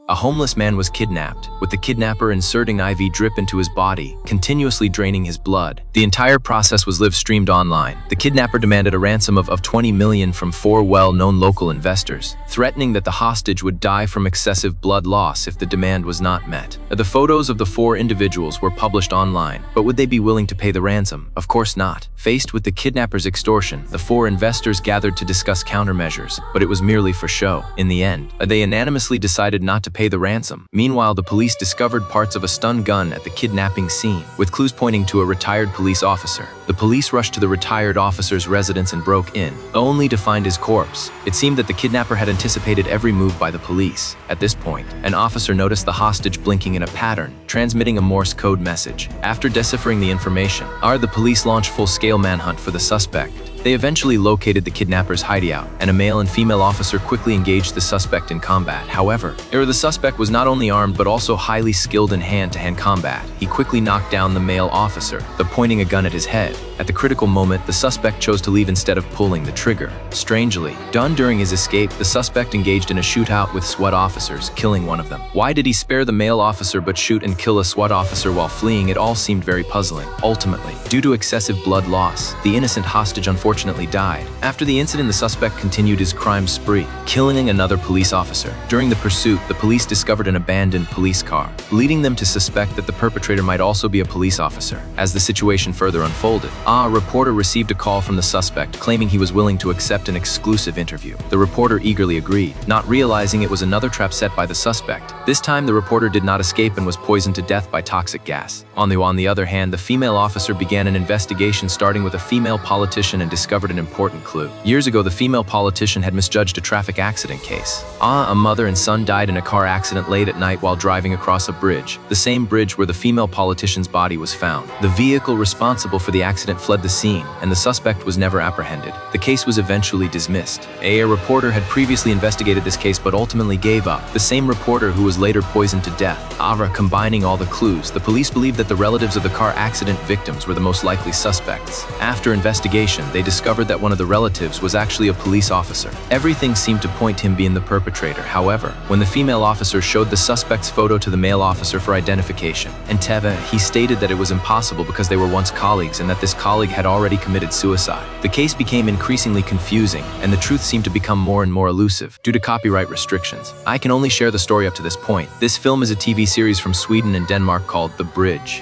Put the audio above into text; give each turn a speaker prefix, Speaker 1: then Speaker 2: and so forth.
Speaker 1: A homeless man was kidnapped, with the kidnapper inserting IV drip into his body, continuously draining his blood. The entire process was live-streamed online. The kidnapper demanded a ransom of 20 million from 4 well-known local investors, threatening that the hostage would die from excessive blood loss if the demand was not met. The photos of the 4 individuals were published online, but would they be willing to pay the ransom? Of course not. Faced with the kidnapper's extortion, the 4 investors gathered to discuss countermeasures, but it was merely for show. In the end, they unanimously decided not to pay the ransom. Meanwhile, the police discovered parts of a stun gun at the kidnapping scene, with clues pointing to a retired police officer. The police rushed to the retired officer's residence and broke in, only to find his corpse. It seemed that the kidnapper had anticipated every move by the police. At this point, an officer noticed the hostage blinking in a pattern, transmitting a Morse code message. After deciphering the information, the police launched full-scale manhunt for the suspect. They eventually located the kidnapper's hideout, and a male and female officer quickly engaged the suspect in combat. However, the suspect was not only armed but also highly skilled in hand-to-hand combat. He quickly knocked down the male officer, pointing a gun at his head. At the critical moment, the suspect chose to leave instead of pulling the trigger. Strangely, done during his escape, the suspect engaged in a shootout with SWAT officers, killing one of them. Why did he spare the male officer but shoot and kill a SWAT officer while fleeing? It all seemed very puzzling. Ultimately, due to excessive blood loss, the innocent hostage unfortunately died. After the incident, the suspect continued his crime spree, killing another police officer. During the pursuit, the police discovered an abandoned police car, leading them to suspect that the perpetrator might also be a police officer. As the situation further unfolded, a reporter received a call from the suspect claiming he was willing to accept an exclusive interview. The reporter eagerly agreed, not realizing it was another trap set by the suspect. This time, the reporter did not escape and was poisoned to death by toxic gas. On the other hand, the female officer began an investigation starting with a female politician and discovered an important clue. Years ago, the female politician had misjudged a traffic accident case. A mother and son died in a car accident late at night while driving across a bridge, the same bridge where the female politician's body was found. The vehicle responsible for the accident fled the scene, and the suspect was never apprehended. The case was eventually dismissed. A reporter had previously investigated this case but ultimately gave up. The same reporter who was later poisoned to death. Combining all the clues, the police believed that the relatives of the car accident victims were the most likely suspects. After investigation, they discovered that one of the relatives was actually a police officer. Everything seemed to point to him being the perpetrator. However, when the female officer showed the suspect's photo to the male officer for identification, he stated that it was impossible because they were once colleagues and that this colleague had already committed suicide. The case became increasingly confusing, and the truth seemed to become more and more elusive due to copyright restrictions. I can only share the story up to this point. This film is a TV series from Sweden and Denmark called The Bridge.